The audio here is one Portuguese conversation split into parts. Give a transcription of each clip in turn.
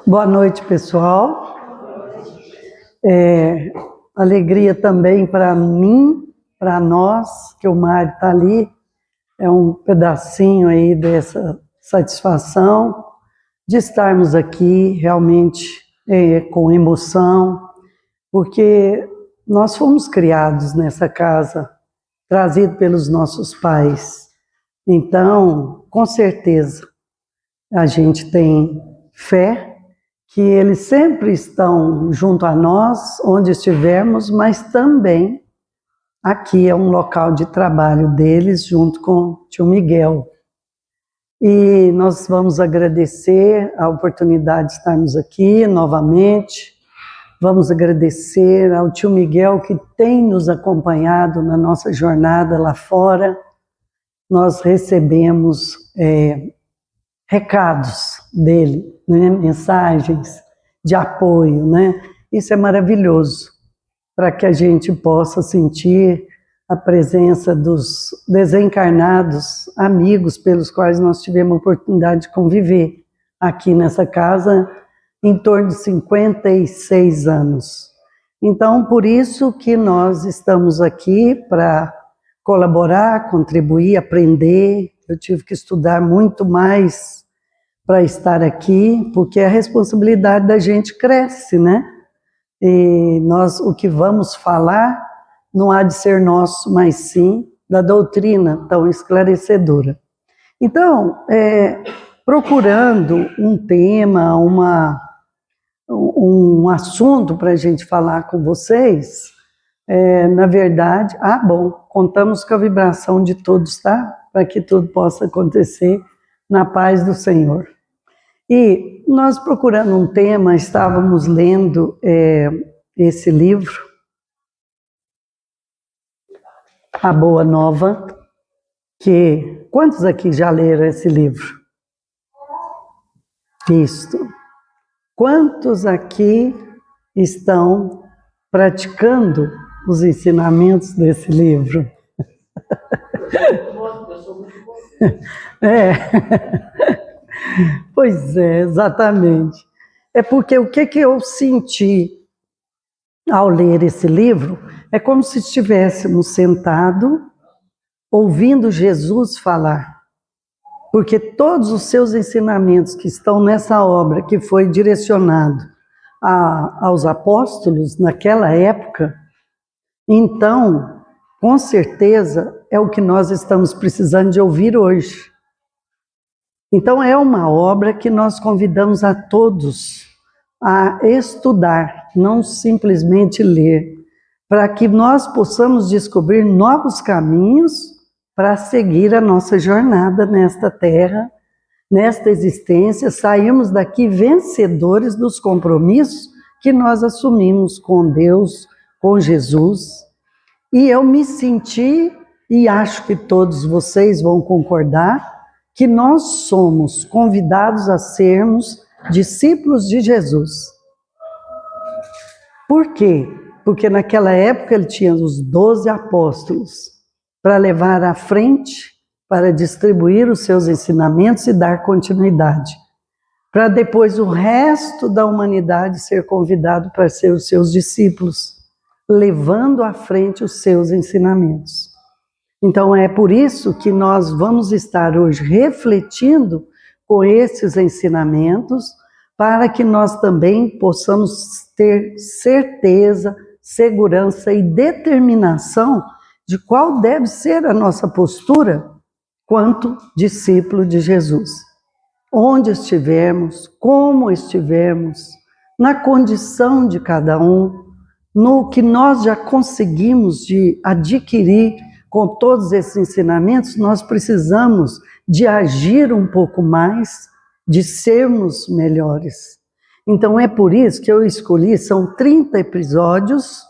Boa noite, pessoal. Alegria também para mim, para nós, que o Mário está ali. É um pedacinho aí dessa satisfação de estarmos aqui realmente com emoção, porque nós fomos criados nessa casa, trazidos pelos nossos pais. Então, com certeza, a gente tem fé que eles sempre estão junto a nós, onde estivermos, mas também aqui é um local de trabalho deles, junto com o tio Miguel. E nós vamos agradecer a oportunidade de estarmos aqui novamente. Vamos agradecer ao tio Miguel que tem nos acompanhado na nossa jornada lá fora. Nós recebemos recados dele, né? Mensagens de apoio, né? Isso é maravilhoso, para que a gente possa sentir a presença dos desencarnados amigos pelos quais nós tivemos a oportunidade de conviver aqui nessa casa em torno de 56 anos. Então, por isso que nós estamos aqui para colaborar, contribuir, aprender. Eu tive que estudar muito mais para estar aqui, porque a responsabilidade da gente cresce, né? E nós, o que vamos falar não há de ser nosso, mas sim da doutrina tão esclarecedora. Então, procurando um tema, um assunto para a gente falar com vocês, na verdade, contamos com a vibração de todos, tá? Para que tudo possa acontecer na paz do Senhor. E nós procurando um tema, estávamos lendo esse livro, A Boa Nova, que quantos aqui já leram esse livro? Isto. Quantos aqui estão praticando os ensinamentos desse livro? Pois é, exatamente. É porque o que eu senti ao ler esse livro é como se estivéssemos sentados ouvindo Jesus falar. Porque todos os seus ensinamentos que estão nessa obra, que foi direcionado aos apóstolos naquela época, então, com certeza, é o que nós estamos precisando de ouvir hoje. Então, é uma obra que nós convidamos a todos a estudar, não simplesmente ler, para que nós possamos descobrir novos caminhos para seguir a nossa jornada nesta terra, nesta existência, sairmos daqui vencedores dos compromissos que nós assumimos com Deus, com Jesus. E eu me senti, e acho que todos vocês vão concordar, que nós somos convidados a sermos discípulos de Jesus. Por quê? Porque naquela época ele tinha os 12 apóstolos para levar à frente, para distribuir os seus ensinamentos e dar continuidade, para depois o resto da humanidade ser convidado para ser os seus discípulos, levando à frente os seus ensinamentos. Então é por isso que nós vamos estar hoje refletindo com esses ensinamentos, para que nós também possamos ter certeza, segurança e determinação de qual deve ser a nossa postura quanto discípulo de Jesus. Onde estivermos, como estivermos, na condição de cada um, no que nós já conseguimos de adquirir com todos esses ensinamentos, nós precisamos de agir um pouco mais, de sermos melhores. Então é por isso que eu escolhi, são 30 episódios,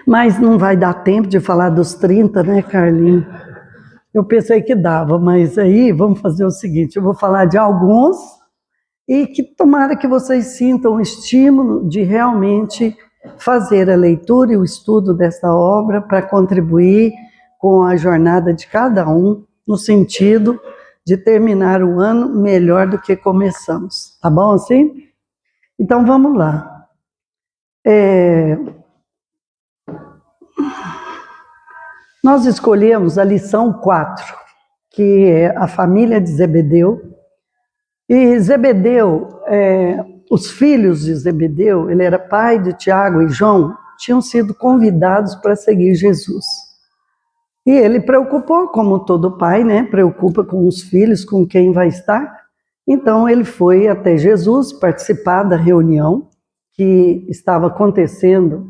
mas não vai dar tempo de falar dos 30, né, Carlinhos? Eu pensei que dava, mas aí vamos fazer o seguinte, eu vou falar de alguns e que tomara que vocês sintam o estímulo de realmente fazer a leitura e o estudo desta obra para contribuir com a jornada de cada um, no sentido de terminar o ano melhor do que começamos. Tá bom assim? Então vamos lá. Nós escolhemos a lição 4, que é a família de Zebedeu. E Zebedeu, os filhos de Zebedeu, ele era pai de Tiago e João, tinham sido convidados para seguir Jesus. E ele preocupou, como todo pai, né? Preocupa com os filhos, com quem vai estar. Então ele foi até Jesus participar da reunião que estava acontecendo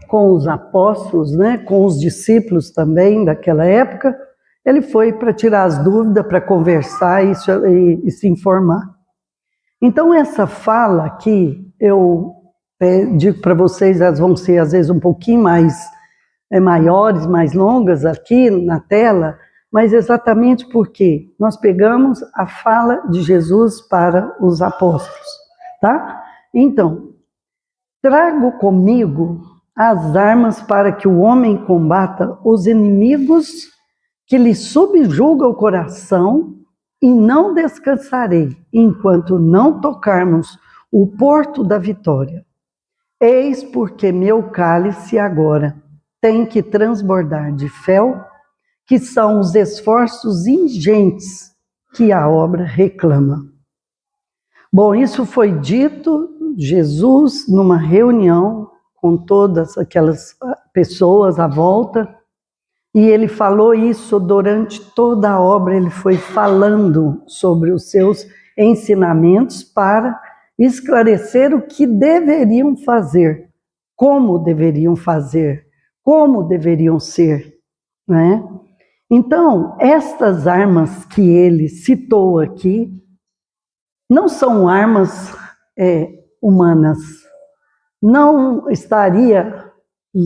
com os apóstolos, né? Com os discípulos também daquela época. Ele foi para tirar as dúvidas, para conversar e se informar. Então essa fala aqui, eu digo para vocês, elas vão ser às vezes um pouquinho mais maiores, mais longas aqui na tela, mas exatamente porque nós pegamos a fala de Jesus para os apóstolos, tá? Então, trago comigo as armas para que o homem combata os inimigos que lhe subjuga o coração, e não descansarei enquanto não tocarmos o porto da vitória. Eis porque meu cálice agora tem que transbordar de fel, que são os esforços ingentes que a obra reclama. Bom, isso foi dito, Jesus, numa reunião com todas aquelas pessoas à volta, e ele falou isso durante toda a obra, ele foi falando sobre os seus ensinamentos para esclarecer o que deveriam fazer, como deveriam fazer, como deveriam ser, né? Então, estas armas que ele citou aqui não são armas humanas. Não estaria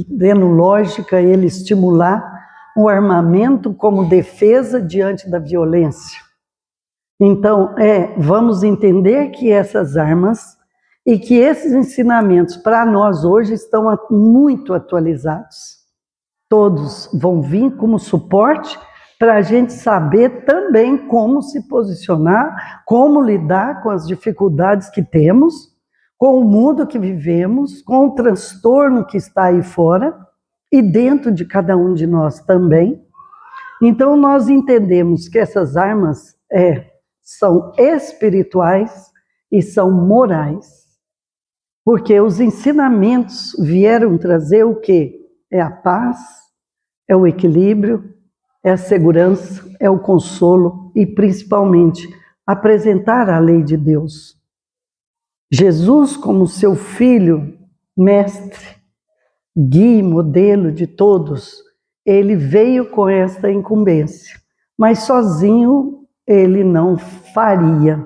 dando lógica ele estimular o armamento como defesa diante da violência. Então, vamos entender que essas armas e que esses ensinamentos para nós hoje estão muito atualizados. Todos vão vir como suporte para a gente saber também como se posicionar, como lidar com as dificuldades que temos, com o mundo que vivemos, com o transtorno que está aí fora e dentro de cada um de nós também. Então nós entendemos que essas armas são espirituais e são morais, porque os ensinamentos vieram trazer o quê? É a paz, é o equilíbrio, é a segurança, é o consolo e principalmente apresentar a lei de Deus. Jesus, como seu filho, mestre, guia e modelo de todos, ele veio com esta incumbência, mas sozinho ele não faria,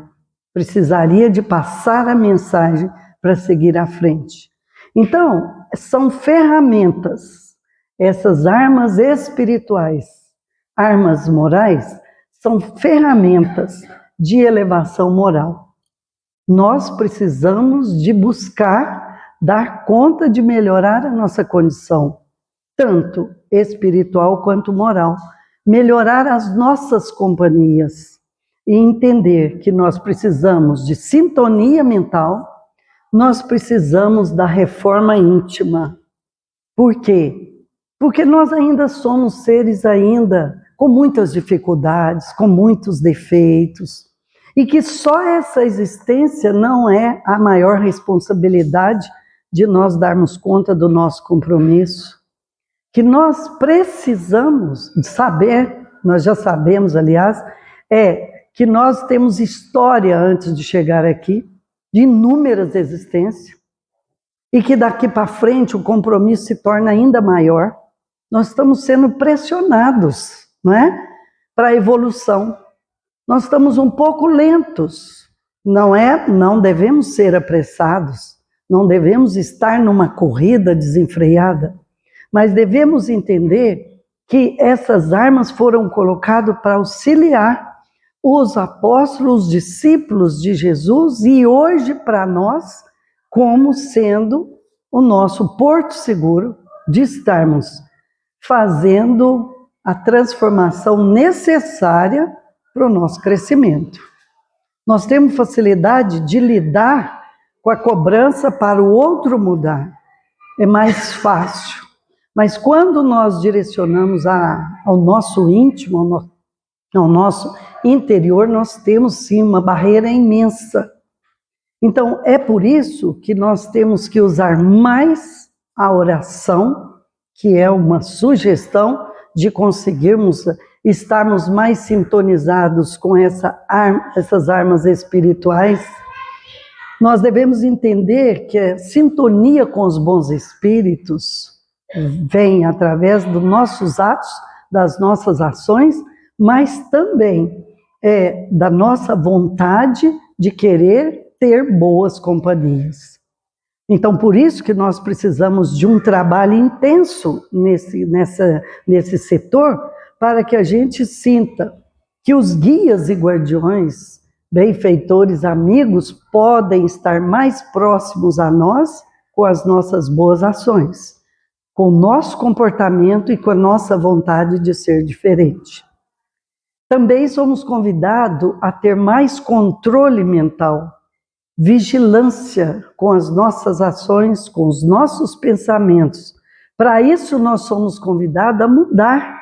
precisaria de passar a mensagem para seguir à frente. Então, são ferramentas, essas armas espirituais, armas morais, são ferramentas de elevação moral. Nós precisamos de buscar dar conta de melhorar a nossa condição, tanto espiritual quanto moral, melhorar as nossas companhias e entender que nós precisamos de sintonia mental, nós precisamos da reforma íntima. Por quê? Porque nós ainda somos seres com muitas dificuldades, com muitos defeitos, e que só essa existência não é a maior responsabilidade de nós darmos conta do nosso compromisso, que nós precisamos saber, nós já sabemos, aliás, que nós temos história antes de chegar aqui, de inúmeras existências, e que daqui para frente o compromisso se torna ainda maior. Nós estamos sendo pressionados, não é? Para a evolução. Nós estamos um pouco lentos, não devemos ser apressados, não devemos estar numa corrida desenfreada, mas devemos entender que essas armas foram colocadas para auxiliar os apóstolos, os discípulos de Jesus, e hoje para nós, como sendo o nosso porto seguro de estarmos fazendo a transformação necessária para o nosso crescimento. Nós temos facilidade de lidar com a cobrança para o outro mudar. É mais fácil. Mas quando nós direcionamos ao nosso íntimo, ao nosso interior, nós temos sim uma barreira imensa. Então, é por isso que nós temos que usar mais a oração, que é uma sugestão de conseguirmos estarmos mais sintonizados com essas armas espirituais. Nós devemos entender que a sintonia com os bons espíritos vem através dos nossos atos, das nossas ações, mas também da nossa vontade de querer ter boas companhias. Então, por isso que nós precisamos de um trabalho intenso nesse setor, para que a gente sinta que os guias e guardiões, benfeitores, amigos, podem estar mais próximos a nós com as nossas boas ações, com o nosso comportamento e com a nossa vontade de ser diferente. Também somos convidados a ter mais controle mental, vigilância com as nossas ações, com os nossos pensamentos. Para isso, nós somos convidados a mudar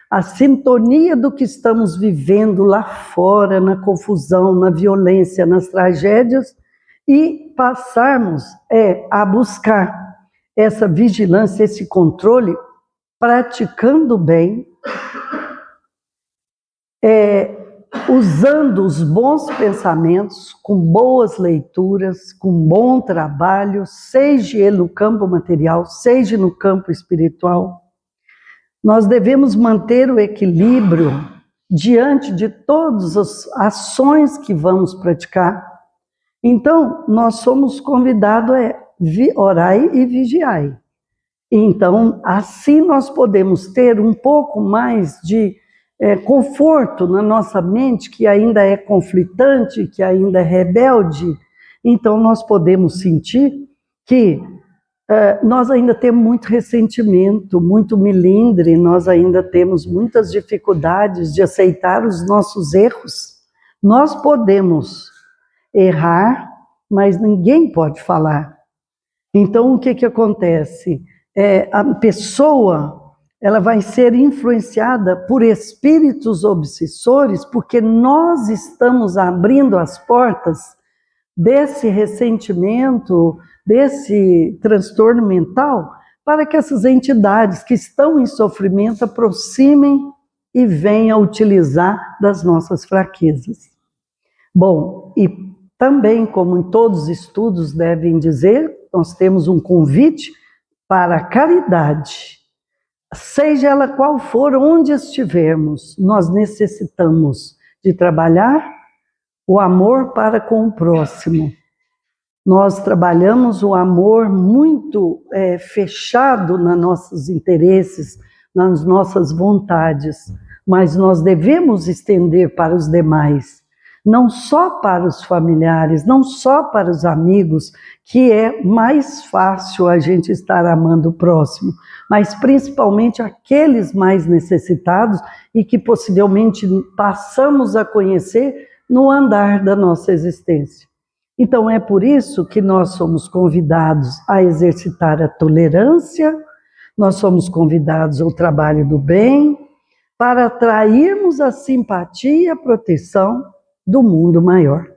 a sintonia do que estamos vivendo lá fora, na confusão, na violência, nas tragédias, e passarmos a buscar essa vigilância, esse controle, praticando bem, usando os bons pensamentos, com boas leituras, com bom trabalho, seja ele no campo material, seja no campo espiritual. Nós devemos manter o equilíbrio diante de todas as ações que vamos praticar. Então, nós somos convidados a orai e vigiai. Então, assim nós podemos ter um pouco mais de conforto na nossa mente, que ainda é conflitante, que ainda é rebelde. Então, nós podemos sentir que nós ainda temos muito ressentimento, muito melindre, nós ainda temos muitas dificuldades de aceitar os nossos erros. Nós podemos errar, mas ninguém pode falar. Então, o que acontece? A pessoa ela vai ser influenciada por espíritos obsessores, porque nós estamos abrindo as portas desse ressentimento, desse transtorno mental, para que essas entidades que estão em sofrimento aproximem e venham utilizar das nossas fraquezas. Bom, e também, como em todos os estudos devem dizer, nós temos um convite para a caridade. Seja ela qual for, onde estivermos, nós necessitamos de trabalhar o amor para com o próximo. Nós trabalhamos o amor muito fechado nos nossos interesses, nas nossas vontades, mas nós devemos estender para os demais, não só para os familiares, não só para os amigos, que é mais fácil a gente estar amando o próximo, mas principalmente aqueles mais necessitados e que possivelmente passamos a conhecer no andar da nossa existência. Então é por isso que nós somos convidados a exercitar a tolerância, nós somos convidados ao trabalho do bem, para atrairmos a simpatia e a proteção do mundo maior.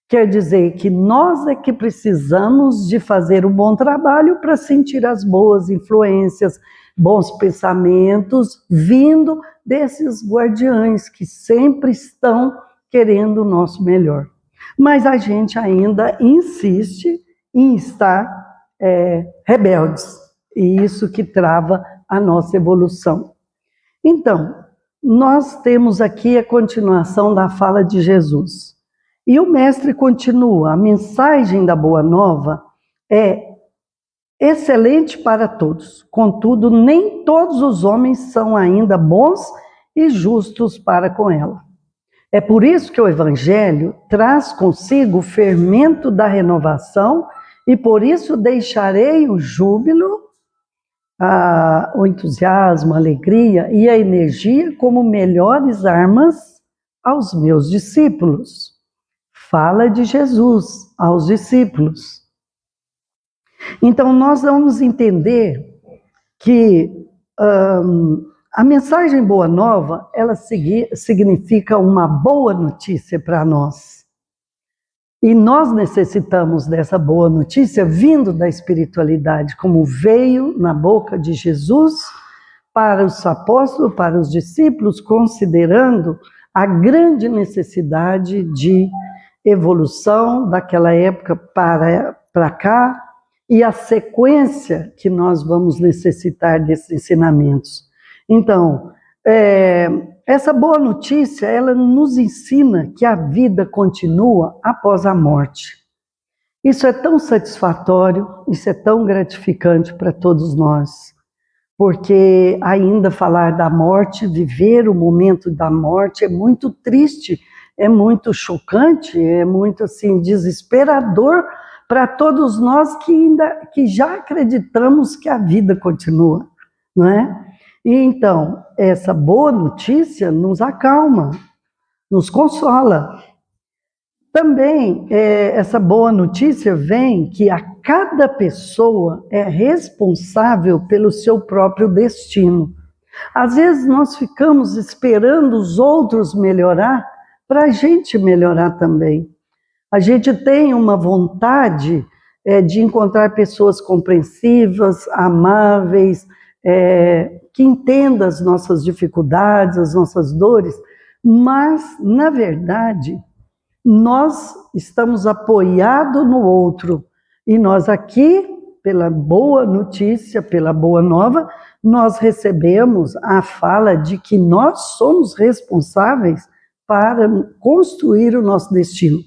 Quer dizer que nós é que precisamos de fazer um bom trabalho para sentir as boas influências, bons pensamentos, vindo desses guardiães que sempre estão querendo o nosso melhor. Mas a gente ainda insiste em estar rebeldes, e isso que trava a nossa evolução. Então, nós temos aqui a continuação da fala de Jesus. E o mestre continua: a mensagem da Boa Nova é excelente para todos, contudo, nem todos os homens são ainda bons e justos para com ela. É por isso que o Evangelho traz consigo o fermento da renovação, e por isso deixarei o júbilo, o entusiasmo, a alegria e a energia como melhores armas aos meus discípulos. Fala de Jesus aos discípulos. Então, nós vamos entender que a mensagem Boa Nova, ela significa uma boa notícia para nós. E nós necessitamos dessa boa notícia vindo da espiritualidade, como veio na boca de Jesus para os apóstolos, para os discípulos, considerando a grande necessidade de evolução daquela época para cá e a sequência que nós vamos necessitar desses ensinamentos. Então, essa boa notícia, ela nos ensina que a vida continua após a morte. Isso é tão satisfatório, isso é tão gratificante para todos nós, porque ainda falar da morte, viver o momento da morte é muito triste, é muito chocante, é muito assim desesperador para todos nós que já acreditamos que a vida continua, não é? E então, essa boa notícia nos acalma, nos consola. Também, essa boa notícia vem que a cada pessoa é responsável pelo seu próprio destino. Às vezes nós ficamos esperando os outros melhorar para a gente melhorar também. A gente tem uma vontade de encontrar pessoas compreensivas, amáveis, que entendam as nossas dificuldades, as nossas dores, mas, na verdade, nós estamos apoiados no outro. E nós aqui, pela boa notícia, pela boa nova, nós recebemos a fala de que nós somos responsáveis para construir o nosso destino,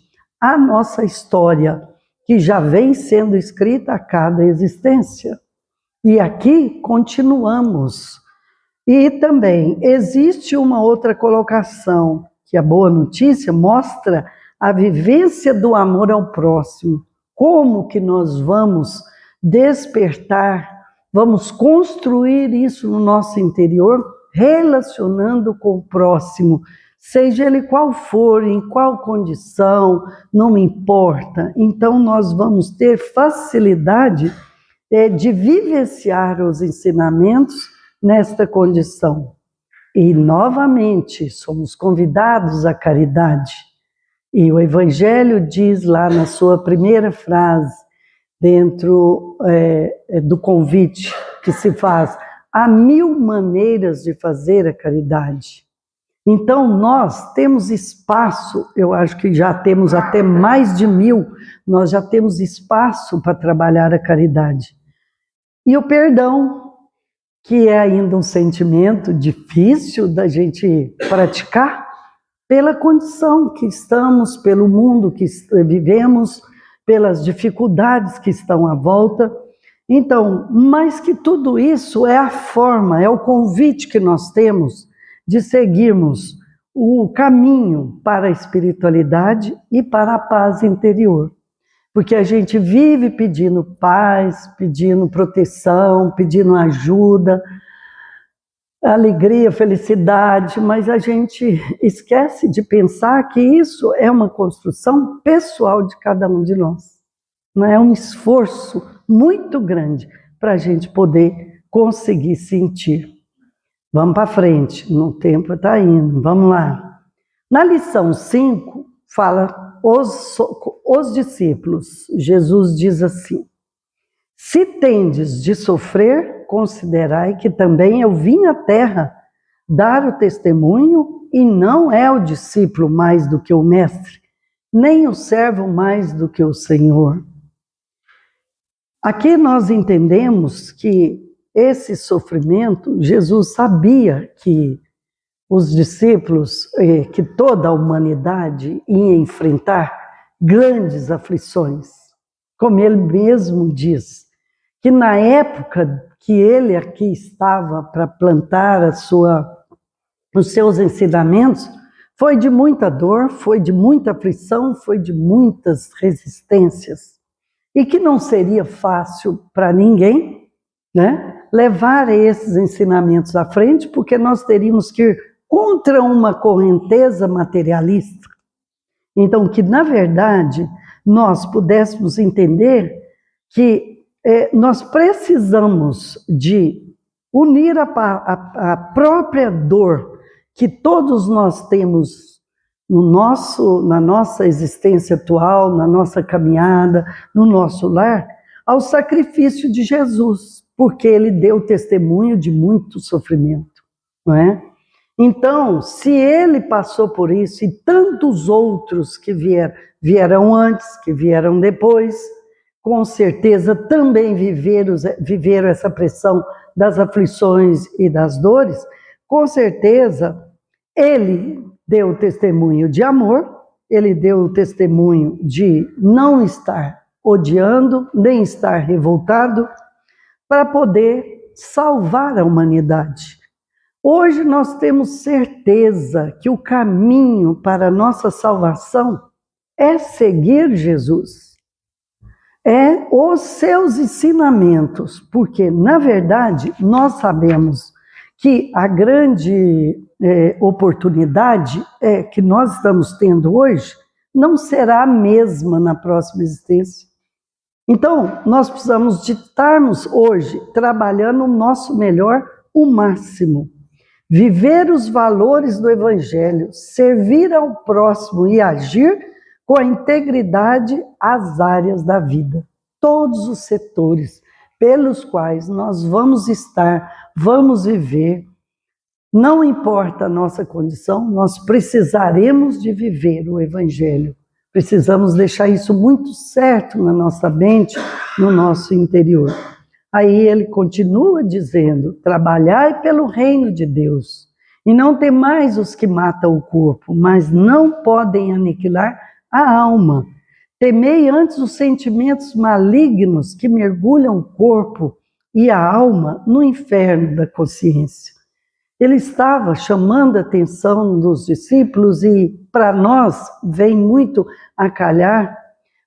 a nossa história, que já vem sendo escrita a cada existência. E aqui continuamos. E também existe uma outra colocação, que a boa notícia mostra a vivência do amor ao próximo. Como que nós vamos despertar, vamos construir isso no nosso interior, relacionando com o próximo, seja ele qual for, em qual condição, não me importa. Então nós vamos ter facilidade de vivenciar os ensinamentos nesta condição. E, novamente, somos convidados à caridade. E o Evangelho diz lá na sua primeira frase, dentro do convite que se faz, há 1000 maneiras de fazer a caridade. Então, nós temos espaço, eu acho que já temos até mais de 1000, nós já temos espaço para trabalhar a caridade. E o perdão, que é ainda um sentimento difícil da gente praticar, pela condição que estamos, pelo mundo que vivemos, pelas dificuldades que estão à volta. Então, mais que tudo isso é a forma, é o convite que nós temos de seguirmos o caminho para a espiritualidade e para a paz interior. Porque a gente vive pedindo paz, pedindo proteção, pedindo ajuda, alegria, felicidade, mas a gente esquece de pensar que isso é uma construção pessoal de cada um de nós. Não é um esforço muito grande para a gente poder conseguir sentir. Vamos para frente, o tempo está indo, vamos lá. Na lição 5, fala os discípulos. Jesus diz assim: se tendes de sofrer, considerai que também eu vim à terra dar o testemunho, e não é o discípulo mais do que o mestre, nem o servo mais do que o Senhor. Aqui nós entendemos que esse sofrimento, Jesus sabia que os discípulos, que toda a humanidade ia enfrentar grandes aflições. Como ele mesmo diz, que na época que ele aqui estava para plantar os seus ensinamentos, foi de muita dor, foi de muita aflição, foi de muitas resistências. E que não seria fácil para ninguém, né, levar esses ensinamentos à frente, porque nós teríamos que ir contra uma correnteza materialista. Então, que na verdade nós pudéssemos entender que nós precisamos de unir a própria dor que todos nós temos na nossa existência atual, na nossa caminhada, no nosso lar, ao sacrifício de Jesus, porque ele deu testemunho de muito sofrimento, não é? Então, se ele passou por isso e tantos outros que vieram antes, que vieram depois, com certeza também viveram essa pressão das aflições e das dores, com certeza ele deu testemunho de amor, ele deu testemunho de não estar odiando, nem estar revoltado, para poder salvar a humanidade. Hoje nós temos certeza que o caminho para a nossa salvação é seguir Jesus, é os seus ensinamentos, porque, na verdade, nós sabemos que a grande oportunidade que nós estamos tendo hoje não será a mesma na próxima existência. Então, nós precisamos de estarmos hoje trabalhando o nosso melhor, o máximo. Viver os valores do Evangelho, servir ao próximo e agir com a integridade as áreas da vida, todos os setores pelos quais nós vamos estar, vamos viver. Não importa a nossa condição, nós precisaremos de viver o Evangelho. Precisamos deixar isso muito certo na nossa mente, no nosso interior. Aí ele continua dizendo, trabalhai pelo reino de Deus, e não temais os que matam o corpo, mas não podem aniquilar a alma. Temei antes os sentimentos malignos que mergulham o corpo e a alma no inferno da consciência. Ele estava chamando a atenção dos discípulos e para nós vem muito a calhar,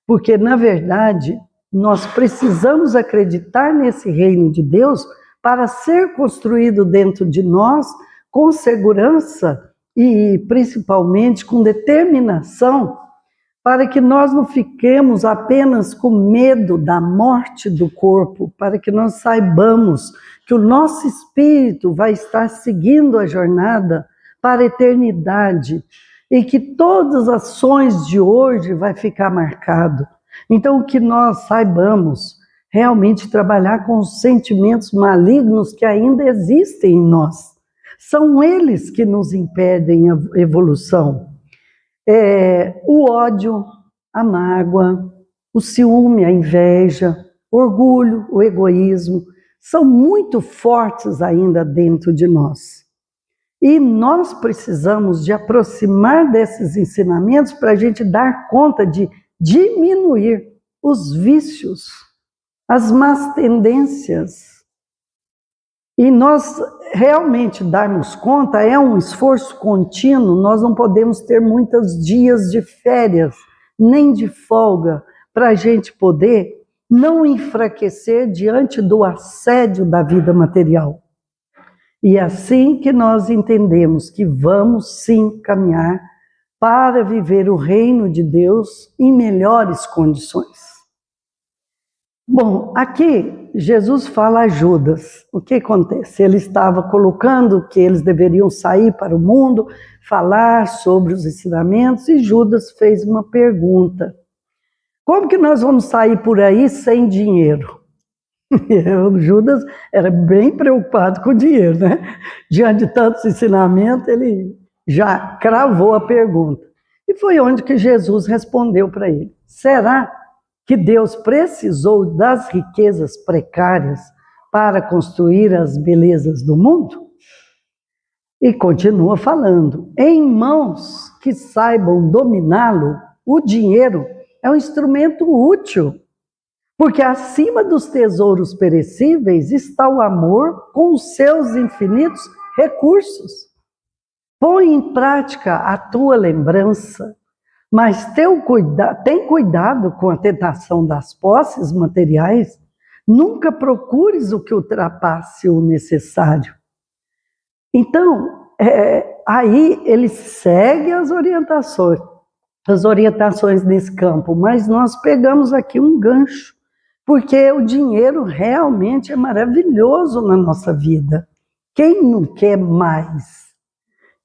porque na verdade nós precisamos acreditar nesse reino de Deus para ser construído dentro de nós com segurança e principalmente com determinação, para que nós não fiquemos apenas com medo da morte do corpo, para que nós saibamos que o nosso espírito vai estar seguindo a jornada para a eternidade e que todas as ações de hoje vai ficar marcado. Então, que nós saibamos realmente trabalhar com os sentimentos malignos que ainda existem em nós. São eles que nos impedem a evolução. O ódio, a mágoa, o ciúme, a inveja, o orgulho, o egoísmo, são muito fortes ainda dentro de nós. E nós precisamos de aproximar desses ensinamentos para a gente dar conta de diminuir os vícios, as más tendências. E nós realmente darmos conta, é um esforço contínuo, nós não podemos ter muitos dias de férias, nem de folga, para a gente poder não enfraquecer diante do assédio da vida material. E é assim que nós entendemos que vamos sim caminhar para viver o reino de Deus em melhores condições. Bom, aqui Jesus fala a Judas. O que acontece? Ele estava colocando que eles deveriam sair para o mundo, falar sobre os ensinamentos, e Judas fez uma pergunta. Como que nós vamos sair por aí sem dinheiro? O Judas era bem preocupado com o dinheiro, né? Diante de tantos ensinamentos, ele já cravou a pergunta. E foi onde que Jesus respondeu para ele. Será que Deus precisou das riquezas precárias para construir as belezas do mundo? E continua falando, em mãos que saibam dominá-lo, o dinheiro é um instrumento útil, porque acima dos tesouros perecíveis está o amor com os seus infinitos recursos. Põe em prática a tua lembrança, mas tem cuidado com a tentação das posses materiais, nunca procures o que ultrapasse o necessário. Então, aí ele segue as orientações desse campo, mas nós pegamos aqui um gancho, porque o dinheiro realmente é maravilhoso na nossa vida. Quem não quer mais?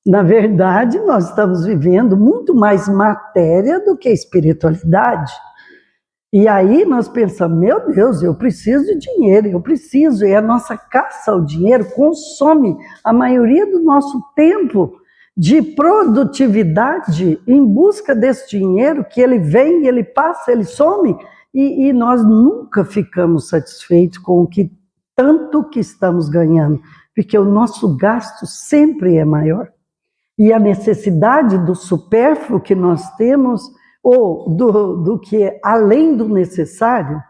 Na verdade, nós estamos vivendo muito mais matéria do que espiritualidade. E aí nós pensamos, meu Deus, eu preciso de dinheiro, e a nossa caça ao dinheiro consome a maioria do nosso tempo de produtividade em busca desse dinheiro, que ele vem, ele passa, ele some, e nós nunca ficamos satisfeitos com o que tanto que estamos ganhando, porque o nosso gasto sempre é maior. E a necessidade do supérfluo que nós temos, ou do que é além do necessário,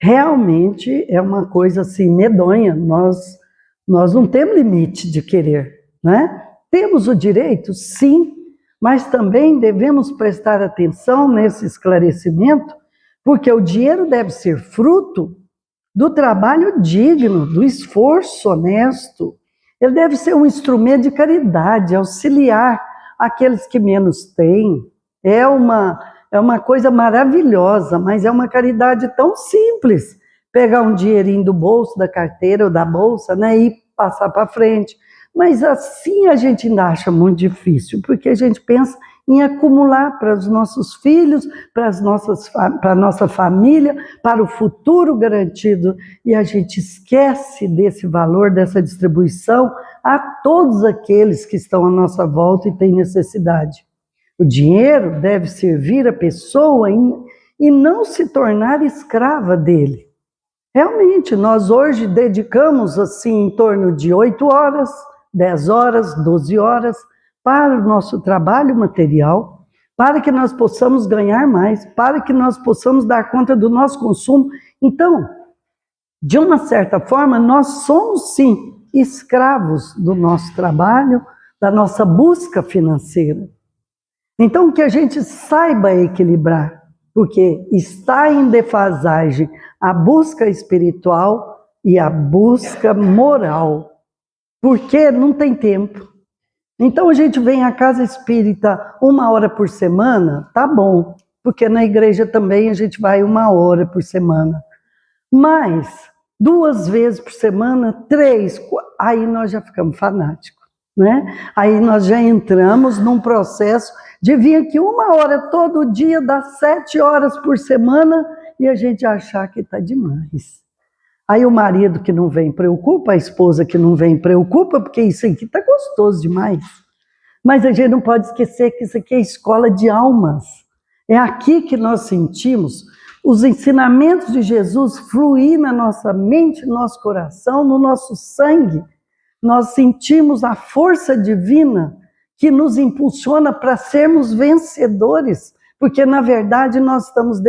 realmente é uma coisa assim medonha. Nós não temos limite de querer, né? Temos o direito, sim, mas também devemos prestar atenção nesse esclarecimento, porque o dinheiro deve ser fruto do trabalho digno, do esforço honesto. Ele deve ser um instrumento de caridade, auxiliar aqueles que menos têm. É uma coisa maravilhosa, mas é uma caridade tão simples. Pegar um dinheirinho do bolso, da carteira ou da bolsa, né, e passar para frente. Mas assim a gente ainda acha muito difícil, porque a gente pensa em acumular para os nossos filhos, para a nossa família, para o futuro garantido. E a gente esquece desse valor, dessa distribuição a todos aqueles que estão à nossa volta e têm necessidade. O dinheiro deve servir a pessoa e não se tornar escrava dele. Realmente, nós hoje dedicamos assim em torno de 8 horas, 10 horas, 12 horas para o nosso trabalho material, para que nós possamos ganhar mais, para que nós possamos dar conta do nosso consumo. Então, de uma certa forma, nós somos sim escravos do nosso trabalho, da nossa busca financeira. Então, que a gente saiba equilibrar, porque está em defasagem a busca espiritual e a busca moral, porque não tem tempo. Então a gente vem à casa espírita 1 hora por semana, tá bom, porque na igreja também a gente vai 1 hora por semana. Mas 2 vezes por semana, 3, aí nós já ficamos fanáticos, né? Aí nós já entramos num processo de vir aqui 1 hora todo dia, das 7 horas por semana, e a gente achar que está demais. Aí o marido que não vem preocupa, a esposa que não vem preocupa, porque isso aqui está gostoso demais. Mas a gente não pode esquecer que isso aqui é escola de almas. É aqui que nós sentimos os ensinamentos de Jesus fluir na nossa mente, no nosso coração, no nosso sangue. Nós sentimos a força divina que nos impulsiona para sermos vencedores, porque na verdade nós estamos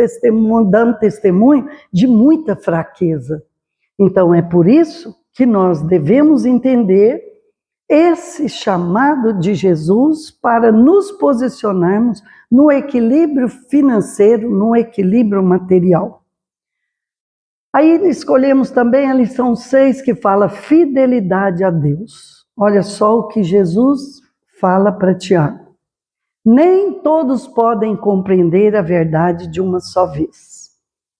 dando testemunho de muita fraqueza. Então é por isso que nós devemos entender esse chamado de Jesus para nos posicionarmos no equilíbrio financeiro, no equilíbrio material. Aí escolhemos também a lição 6, que fala fidelidade a Deus. Olha só o que Jesus fala para Tiago. Nem todos podem compreender a verdade de uma só vez.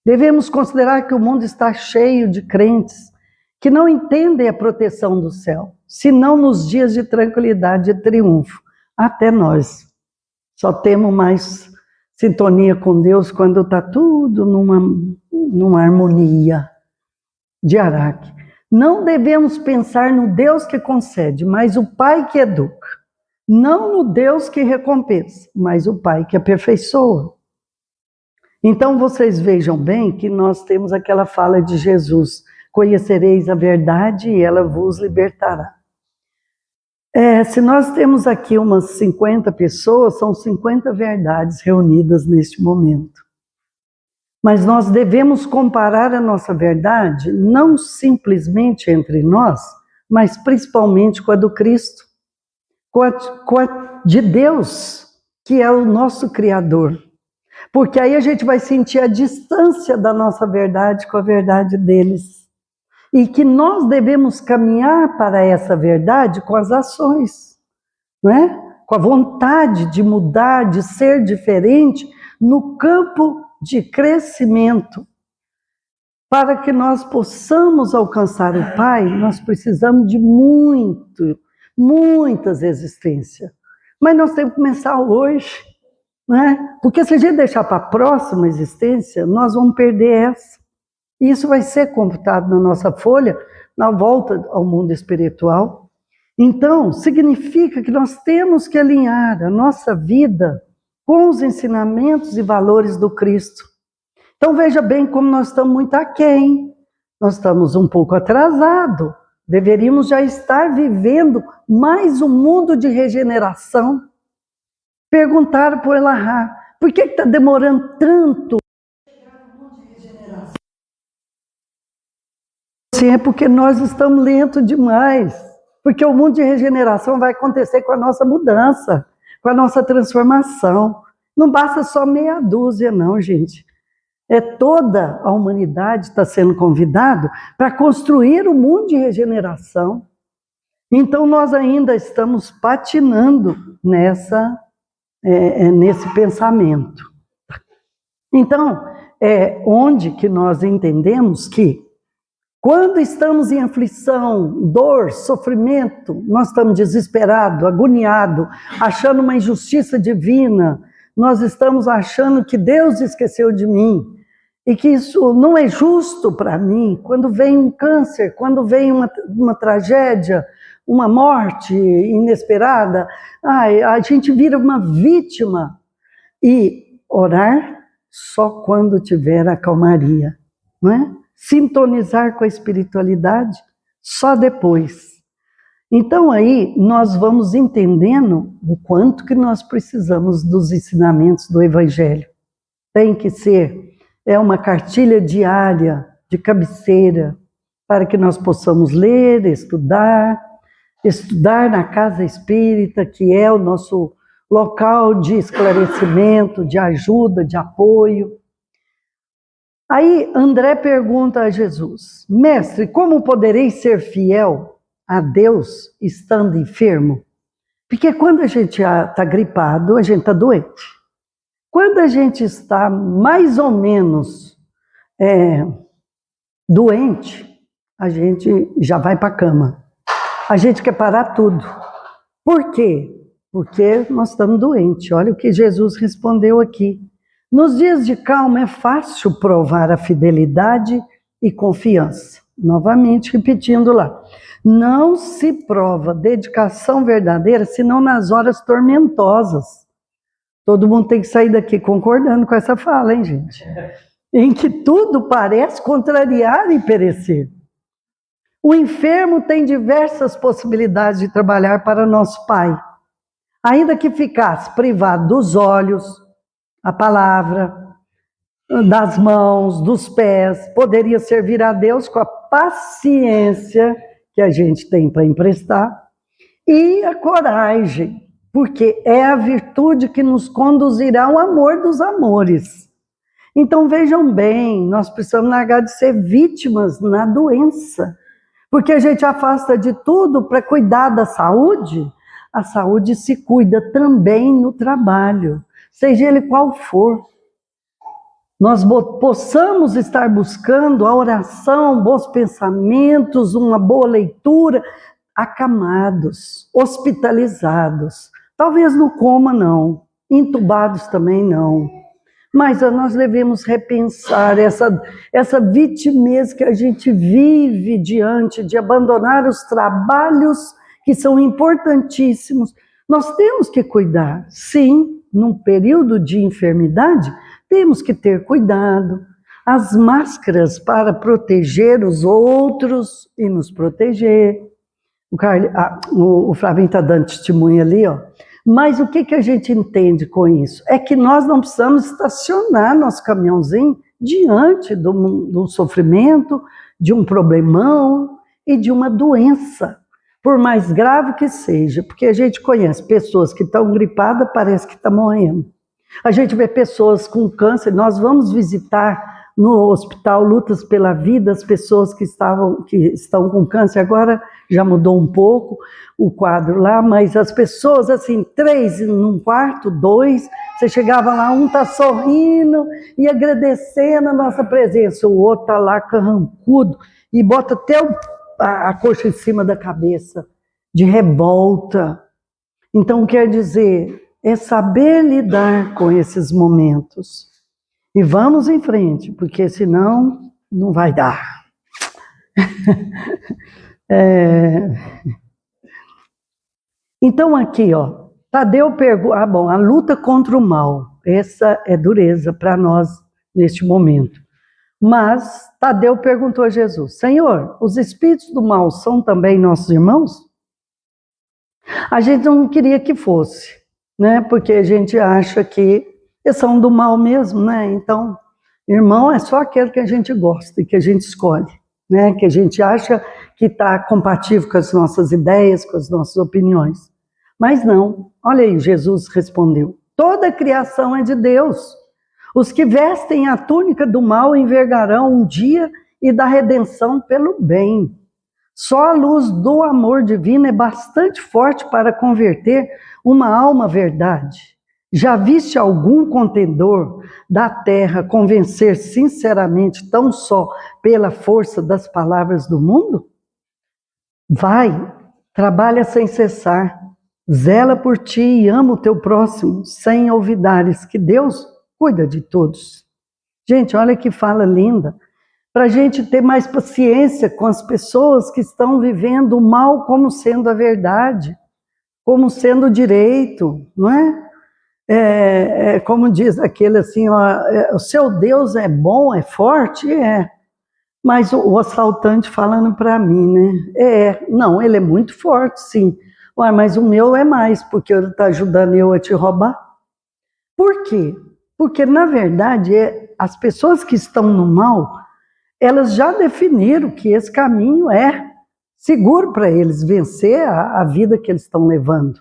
Devemos considerar que o mundo está cheio de crentes que não entendem a proteção do céu, senão nos dias de tranquilidade e triunfo. Até nós só temos mais sintonia com Deus quando está tudo numa harmonia de Araque. Não devemos pensar no Deus que concede, mas o Pai que educa. Não no Deus que recompensa, mas o Pai que aperfeiçoa. Então vocês vejam bem que nós temos aquela fala de Jesus: conhecereis a verdade e ela vos libertará. Se nós temos aqui umas 50 pessoas, são 50 verdades reunidas neste momento. Mas nós devemos comparar a nossa verdade não simplesmente entre nós, mas principalmente com a do Cristo, com a de Deus, que é o nosso Criador. Porque aí a gente vai sentir a distância da nossa verdade com a verdade deles. E que nós devemos caminhar para essa verdade com as ações. não é? Com a vontade de mudar, de ser diferente, no campo de crescimento. Para que nós possamos alcançar o Pai, nós precisamos de muitas existências. Mas nós temos que começar hoje, né? Porque se a gente deixar para a próxima existência, nós vamos perder essa. E isso vai ser computado na nossa folha, na volta ao mundo espiritual. Então, significa que nós temos que alinhar a nossa vida com os ensinamentos e valores do Cristo. Então veja bem como nós estamos muito aquém, nós estamos um pouco atrasados, deveríamos já estar vivendo mais um mundo de regeneração. Perguntaram por Elahá, por que está demorando tanto? Sim, é porque nós estamos lentos demais, porque o mundo de regeneração vai acontecer com a nossa mudança, com a nossa transformação. Não basta só meia dúzia não, gente. Toda a humanidade está sendo convidada para construir o mundo de regeneração. Então nós ainda estamos patinando nesse pensamento. Então, onde que nós entendemos que quando estamos em aflição, dor, sofrimento, nós estamos desesperados, agoniados, achando uma injustiça divina, nós estamos achando que Deus esqueceu de mim, e que isso não é justo para mim. Quando vem um câncer, quando vem uma tragédia, uma morte inesperada, a gente vira uma vítima. E orar só quando tiver a calmaria, não é? Sintonizar com a espiritualidade só depois. Então aí nós vamos entendendo o quanto que nós precisamos dos ensinamentos do Evangelho. Tem que ser uma cartilha diária, de cabeceira, para que nós possamos ler, estudar na casa espírita, que é o nosso local de esclarecimento, de ajuda, de apoio. Aí André pergunta a Jesus, mestre, como poderei ser fiel a Deus estando enfermo? Porque quando a gente está gripado, a gente está doente. Quando a gente está mais ou menos doente, a gente já vai para a cama. A gente quer parar tudo. Por quê? Porque nós estamos doentes. Olha o que Jesus respondeu aqui. Nos dias de calma é fácil provar a fidelidade e confiança. Novamente repetindo lá. Não se prova dedicação verdadeira senão nas horas tormentosas. Todo mundo tem que sair daqui concordando com essa fala, hein, gente? Em que tudo parece contrariar e perecer. O enfermo tem diversas possibilidades de trabalhar para nosso Pai. Ainda que ficasse privado dos olhos, a palavra, das mãos, dos pés, poderia servir a Deus com a paciência que a gente tem para emprestar e a coragem, porque é a virtude que nos conduzirá ao amor dos amores. Então vejam bem, nós precisamos largar de ser vítimas na doença, porque a gente afasta de tudo para cuidar da saúde. A saúde se cuida também no trabalho, seja ele qual for. Nós possamos estar buscando a oração, bons pensamentos, uma boa leitura, acamados, hospitalizados. Talvez no coma não, entubados também não. Mas nós devemos repensar essa vitimez que a gente vive diante de abandonar os trabalhos que são importantíssimos. Nós temos que cuidar, sim, num período de enfermidade, temos que ter cuidado. As máscaras para proteger os outros e nos proteger. O Flavinho está dando testemunha ali, ó. Mas o que a gente entende com isso? É que nós não precisamos estacionar nosso caminhãozinho diante do sofrimento, de um problemão e de uma doença, por mais grave que seja, porque a gente conhece pessoas que estão gripadas, parece que estão morrendo. A gente vê pessoas com câncer, nós vamos visitar no hospital Lutas pela Vida, as pessoas que estão com câncer, agora já mudou um pouco o quadro lá, mas as pessoas, assim, 3 num quarto, 2, você chegava lá, um tá sorrindo e agradecendo a nossa presença, o outro tá lá carrancudo e bota até a coxa em cima da cabeça, de revolta. Então, quer dizer, é saber lidar com esses momentos. E vamos em frente, porque senão não vai dar. Então aqui, ó, Tadeu pergunta, a luta contra o mal, essa é dureza para nós neste momento. Mas Tadeu perguntou a Jesus, Senhor, os espíritos do mal são também nossos irmãos? A gente não queria que fosse, né? Porque a gente acha que eles são do mal mesmo, né? Então, irmão é só aquele que a gente gosta e que a gente escolhe, né? Que a gente acha que está compatível com as nossas ideias, com as nossas opiniões. Mas não, olha aí, Jesus respondeu, toda a criação é de Deus. Os que vestem a túnica do mal envergarão um dia e da redenção pelo bem. Só a luz do amor divino é bastante forte para converter uma alma à verdade. Já viste algum contendor da terra convencer sinceramente tão só pela força das palavras do mundo? Vai, trabalha sem cessar, zela por ti e ama o teu próximo, sem olvidares que Deus cuida de todos. Gente, olha que fala linda. Para a gente ter mais paciência com as pessoas que estão vivendo o mal como sendo a verdade, como sendo o direito, não é? Como diz aquele assim, ó, o seu Deus é bom, é forte? É. Mas o assaltante falando para mim, né? Não, ele é muito forte, sim. Ué, mas o meu é mais, porque ele está ajudando eu a te roubar. Por quê? Porque, na verdade, as pessoas que estão no mal, elas já definiram que esse caminho é seguro para eles vencer a vida que eles estão levando.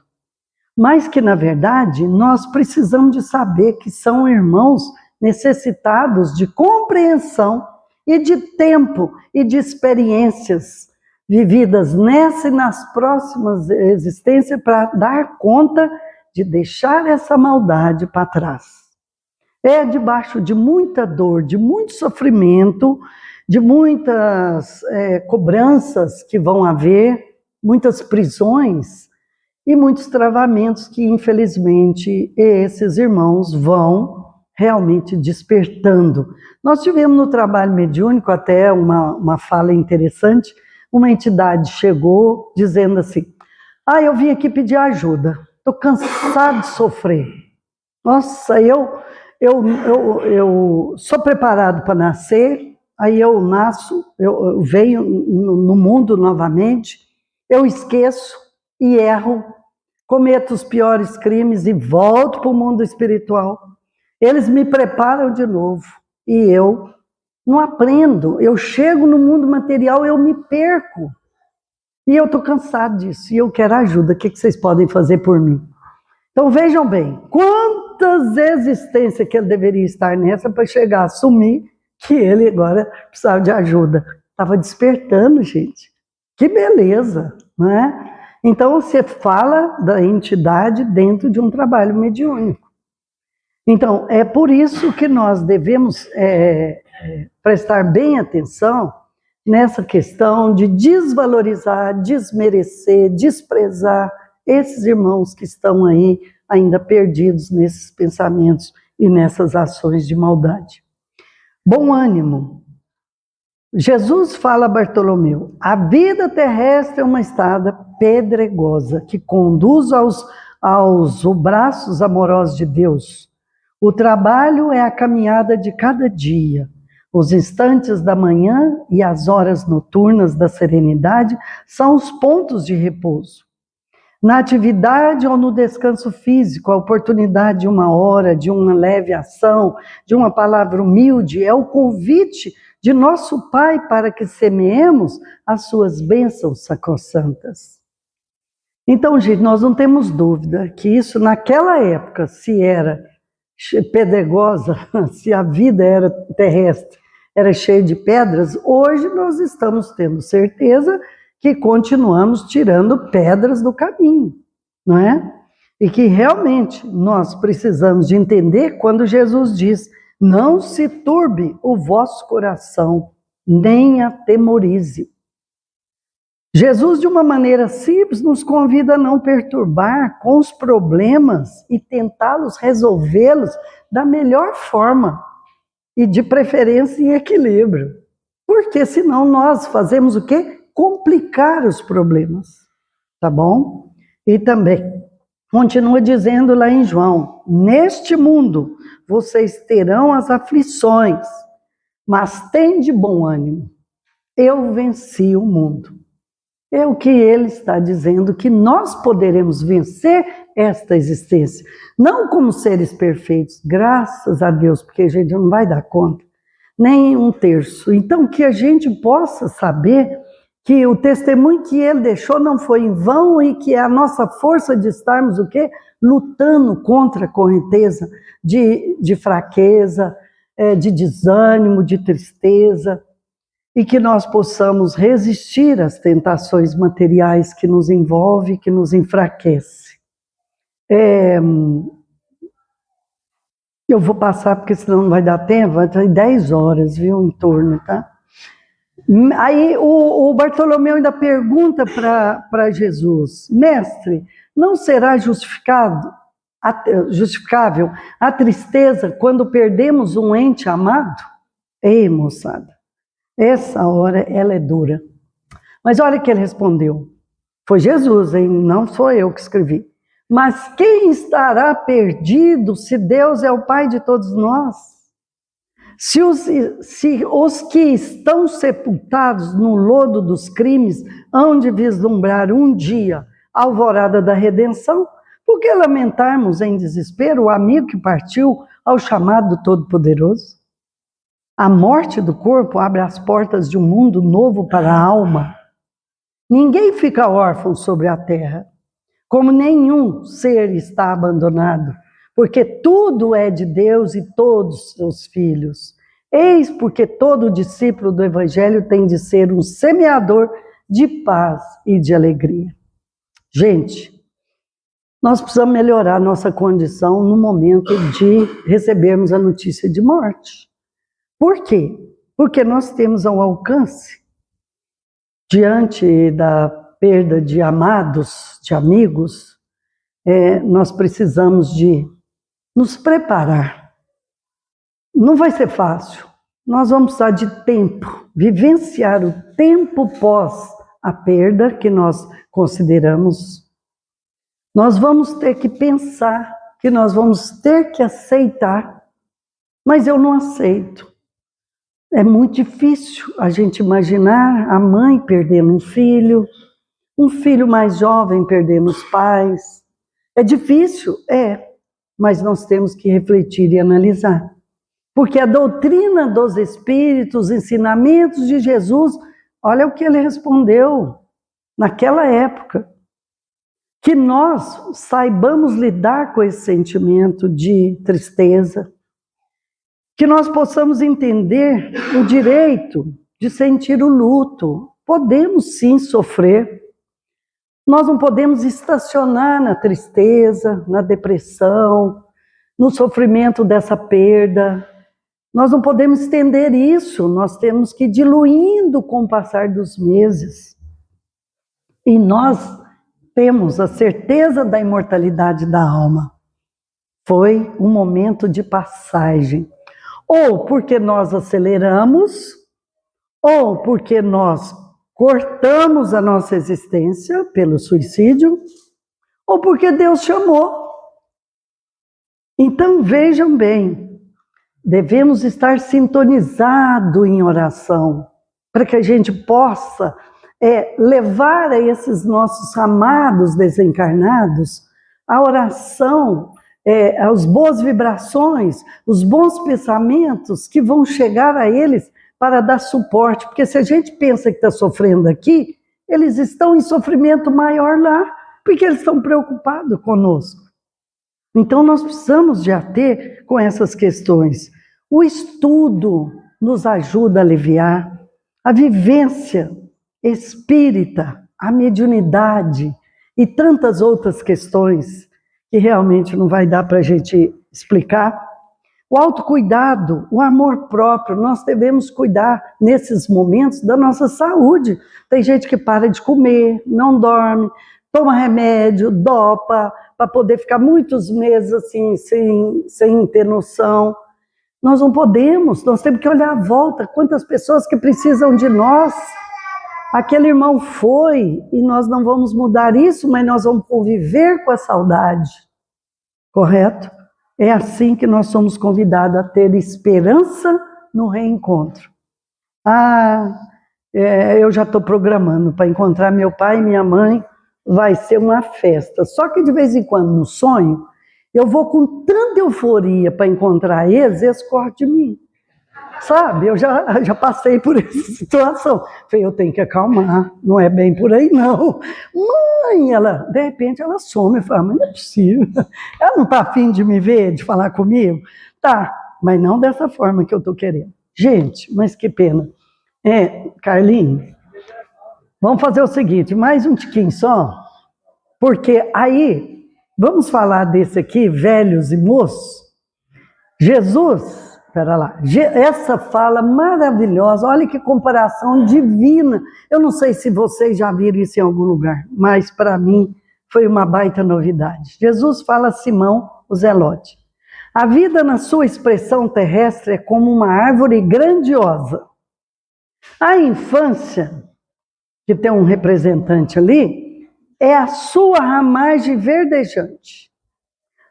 Mas que, na verdade, nós precisamos de saber que são irmãos necessitados de compreensão e de tempo e de experiências vividas nessa e nas próximas existências para dar conta de deixar essa maldade para trás. É debaixo de muita dor, de muito sofrimento, de muitas cobranças que vão haver, muitas prisões e muitos travamentos que, infelizmente, esses irmãos vão realmente despertando. Nós tivemos no trabalho mediúnico até uma fala interessante, uma entidade chegou dizendo assim, eu vim aqui pedir ajuda, estou cansado de sofrer. Nossa, eu sou preparado para nascer, aí eu nasço, eu venho no mundo novamente, eu esqueço e erro, cometo os piores crimes e volto para o mundo espiritual. Eles me preparam de novo e eu não aprendo. Eu chego no mundo material, eu me perco. E eu estou cansado disso e eu quero ajuda. O que vocês podem fazer por mim? Então vejam bem, quantas existências que ele deveria estar nessa para chegar a assumir que ele agora precisava de ajuda. Estava despertando, gente. Que beleza, não é? Então você fala da entidade dentro de um trabalho mediúnico. Então é por isso que nós devemos prestar bem atenção nessa questão de desvalorizar, desmerecer, desprezar esses irmãos que estão aí ainda perdidos nesses pensamentos e nessas ações de maldade. Bom ânimo. Jesus fala a Bartolomeu, a vida terrestre é uma estrada pedregosa que conduz aos braços amorosos de Deus. O trabalho é a caminhada de cada dia. Os instantes da manhã e as horas noturnas da serenidade são os pontos de repouso. Na atividade ou no descanso físico, a oportunidade de uma hora, de uma leve ação, de uma palavra humilde, é o convite de nosso Pai para que semeemos as suas bênçãos sacrossantas. Então, gente, nós não temos dúvida que isso naquela época, se era pedregosa, se a vida era terrestre, era cheio de pedras, hoje nós estamos tendo certeza que continuamos tirando pedras do caminho, não é? E que realmente nós precisamos de entender quando Jesus diz: não se turbe o vosso coração, nem atemorize. Jesus, de uma maneira simples, nos convida a não perturbar com os problemas e tentá-los resolvê-los da melhor forma e de preferência em equilíbrio. Porque senão nós fazemos o quê? Complicar os problemas, tá bom? E também continua dizendo lá em João: neste mundo vocês terão as aflições, mas tende bom ânimo, eu venci o mundo. É o que ele está dizendo, que nós poderemos vencer esta existência. Não como seres perfeitos, graças a Deus, porque a gente não vai dar conta, nem um terço. Então, que a gente possa saber que o testemunho que ele deixou não foi em vão e que é a nossa força de estarmos o quê? Lutando contra a correnteza de fraqueza, de desânimo, de tristeza, e que nós possamos resistir às tentações materiais que nos envolvem, que nos enfraquece. Eu vou passar porque senão não vai dar tempo, vai ter 10 horas, viu, em torno, tá? Aí o Bartolomeu ainda pergunta para Jesus: mestre, não será justificável a tristeza quando perdemos um ente amado? Ei, moçada, essa hora ela é dura. Mas olha o que ele respondeu. Foi Jesus, hein? Não sou eu que escrevi. Mas quem estará perdido se Deus é o Pai de todos nós? Se os que estão sepultados no lodo dos crimes hão de vislumbrar um dia a alvorada da redenção, por que lamentarmos em desespero o amigo que partiu ao chamado do Todo-Poderoso? A morte do corpo abre as portas de um mundo novo para a alma. Ninguém fica órfão sobre a terra, como nenhum ser está abandonado, porque tudo é de Deus e todos seus filhos. Eis porque todo discípulo do Evangelho tem de ser um semeador de paz e de alegria. Gente, nós precisamos melhorar nossa condição no momento de recebermos a notícia de morte. Por quê? Porque nós temos ao alcance, diante da perda de amados, de amigos, nós precisamos de nos preparar. Não vai ser fácil. Nós vamos precisar de tempo, vivenciar o tempo pós a perda que nós consideramos. Nós vamos ter que pensar, que nós vamos ter que aceitar, mas eu não aceito. É muito difícil a gente imaginar a mãe perdendo um filho mais jovem perdendo os pais. É difícil? Mas nós temos que refletir e analisar. Porque a doutrina dos Espíritos, os ensinamentos de Jesus, olha o que ele respondeu naquela época. Que nós saibamos lidar com esse sentimento de tristeza, que nós possamos entender o direito de sentir o luto. Podemos sim sofrer. Nós não podemos estacionar na tristeza, na depressão, no sofrimento dessa perda. Nós não podemos estender isso, nós temos que ir diluindo com o passar dos meses. E nós temos a certeza da imortalidade da alma. Foi um momento de passagem. Ou porque nós aceleramos, ou porque nós cortamos a nossa existência pelo suicídio, ou porque Deus chamou. Então vejam bem, devemos estar sintonizados em oração, para que a gente possa levar a esses nossos amados desencarnados a oração, as boas vibrações, os bons pensamentos que vão chegar a eles para dar suporte. Porque se a gente pensa que está sofrendo aqui, eles estão em sofrimento maior lá, porque eles estão preocupados conosco. Então nós precisamos de ater com essas questões. O estudo, nos ajuda a aliviar. A vivência espírita, a mediunidade e tantas outras questões que realmente não vai dar para a gente explicar. O autocuidado, o amor próprio, nós devemos cuidar nesses momentos da nossa saúde. Tem gente que para de comer, não dorme, toma remédio, dopa, para poder ficar muitos meses assim, sem ter noção. Nós não podemos, nós temos que olhar à volta, quantas pessoas que precisam de nós. Aquele irmão foi, e nós não vamos mudar isso, mas nós vamos conviver com a saudade. Correto? É assim que nós somos convidados a ter esperança no reencontro. Eu já estou programando para encontrar meu pai e minha mãe, vai ser uma festa. Só que de vez em quando, no sonho, eu vou com tanta euforia para encontrar eles correm de mim. Sabe, eu já passei por essa situação. Falei, eu tenho que acalmar, não é bem por aí não. Mãe, de repente ela some. Eu falo, mas não é possível. Ela não está afim de me ver, de falar comigo? Tá, mas não dessa forma que eu estou querendo. Gente, mas que pena. Carlinhos, vamos fazer o seguinte, mais um tiquinho só, porque aí, vamos falar desse aqui, velhos e moços. Jesus... Espera lá, essa fala maravilhosa, olha que comparação divina. Eu não sei se vocês já viram isso em algum lugar, mas para mim foi uma baita novidade. Jesus fala a Simão, o Zelote: a vida na sua expressão terrestre é como uma árvore grandiosa. A infância, que tem um representante ali, é a sua ramagem verdejante.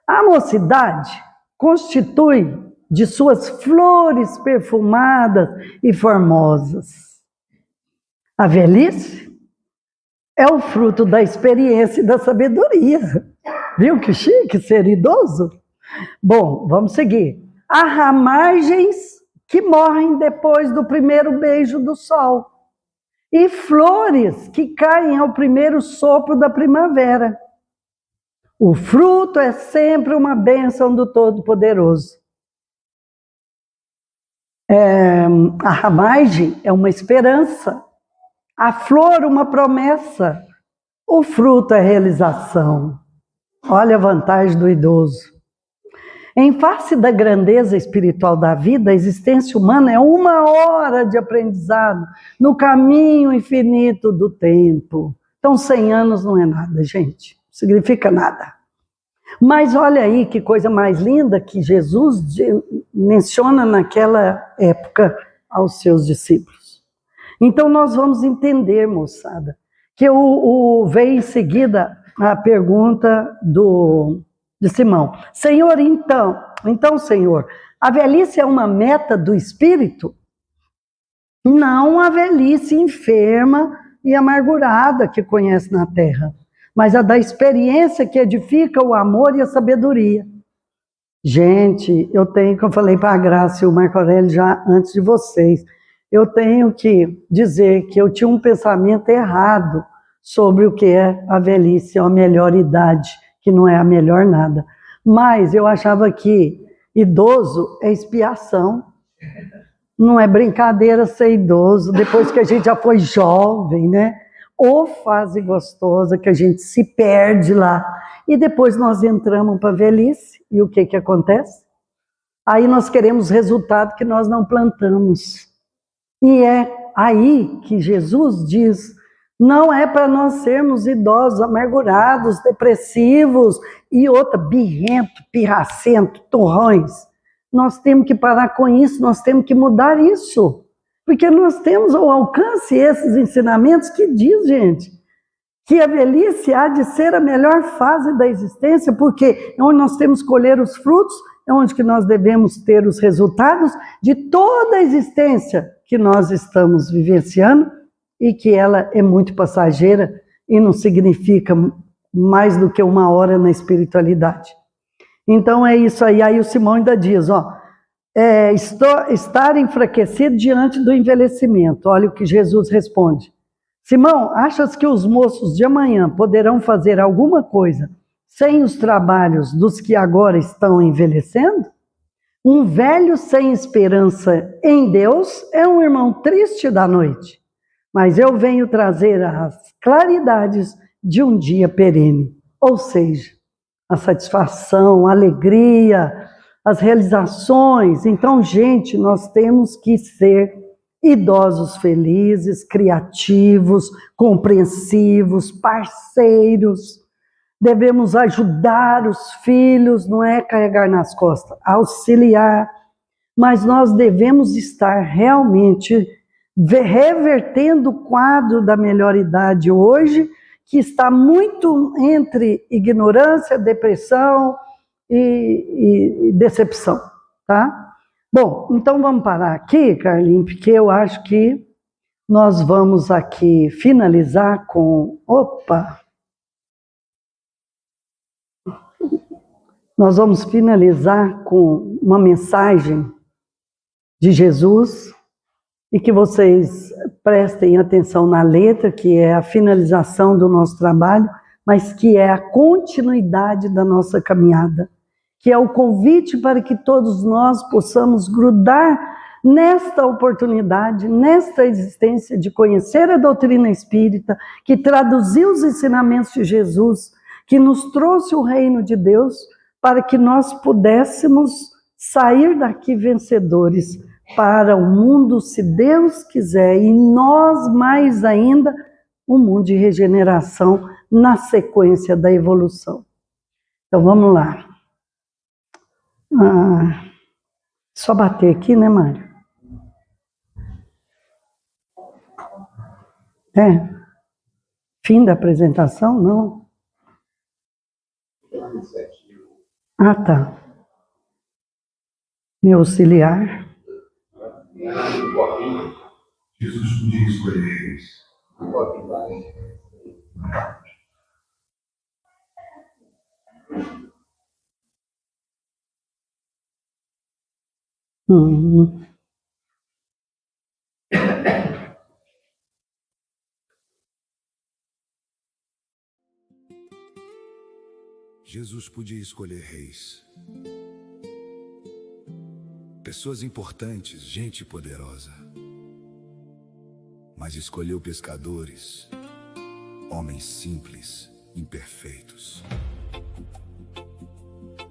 A mocidade constitui de suas flores perfumadas e formosas. A velhice é o fruto da experiência e da sabedoria. Viu que chique ser idoso? Bom, vamos seguir. Há ramagens que morrem depois do primeiro beijo do sol e flores que caem ao primeiro sopro da primavera. O fruto é sempre uma bênção do Todo-Poderoso. A ramagem é uma esperança, a flor uma promessa, o fruto é realização. Olha a vantagem do idoso. Em face da grandeza espiritual da vida, a existência humana é uma hora de aprendizado no caminho infinito do tempo. Então 100 anos não é nada, gente, não significa nada. Mas olha aí que coisa mais linda que Jesus menciona naquela época aos seus discípulos. Então nós vamos entender, moçada, que vem em seguida a pergunta de Simão. Senhor, então, Senhor, a velhice é uma meta do espírito? Não a velhice enferma e amargurada que conhece na terra, mas a da experiência que edifica o amor e a sabedoria. Gente, como eu falei para a Graça e o Marco Aurélio já antes de vocês, eu tenho que dizer que eu tinha um pensamento errado sobre o que é a velhice, a melhor idade, que não é a melhor nada. Mas eu achava que idoso é expiação, não é brincadeira ser idoso, depois que a gente já foi jovem, né? Ou fase gostosa que a gente se perde lá. E depois nós entramos para a velhice, e o que acontece? Aí nós queremos resultado que nós não plantamos. E é aí que Jesus diz, não é para nós sermos idosos, amargurados, depressivos, e birrento, pirracento, torrões. Nós temos que parar com isso, nós temos que mudar isso. Porque nós temos ao alcance esses ensinamentos que diz, gente, que a velhice há de ser a melhor fase da existência, porque é onde nós temos que colher os frutos, é onde que nós devemos ter os resultados de toda a existência que nós estamos vivenciando e que ela é muito passageira e não significa mais do que uma hora na espiritualidade. Então é isso aí. Aí o Simão ainda diz, estar enfraquecido diante do envelhecimento. Olha o que Jesus responde. Simão, achas que os moços de amanhã poderão fazer alguma coisa sem os trabalhos dos que agora estão envelhecendo? Um velho sem esperança em Deus é um irmão triste da noite, mas eu venho trazer as claridades de um dia perene, ou seja, a satisfação, a alegria, as realizações. Então, gente, nós temos que ser idosos felizes, criativos, compreensivos, parceiros. Devemos ajudar os filhos, não é carregar nas costas, auxiliar, mas nós devemos estar realmente revertendo o quadro da melhor idade hoje, que está muito entre ignorância, depressão e decepção, tá? Bom, então vamos parar aqui, Carlinhos, porque eu acho que nós vamos aqui finalizar com... Nós vamos finalizar com uma mensagem de Jesus e que vocês prestem atenção na letra, que é a finalização do nosso trabalho, mas que é a continuidade da nossa caminhada, que é o convite para que todos nós possamos grudar nesta oportunidade, nesta existência de conhecer a doutrina espírita, que traduziu os ensinamentos de Jesus, que nos trouxe o reino de Deus, para que nós pudéssemos sair daqui vencedores para o mundo, se Deus quiser, e nós mais ainda, um mundo de regeneração na sequência da evolução. Então vamos lá. Só bater aqui, né, Mário? Fim da apresentação? Não. Tá. Meu auxiliar. Jesus podia escolher eles. Jesus podia escolher reis, pessoas importantes, gente poderosa, mas escolheu pescadores, homens simples, imperfeitos.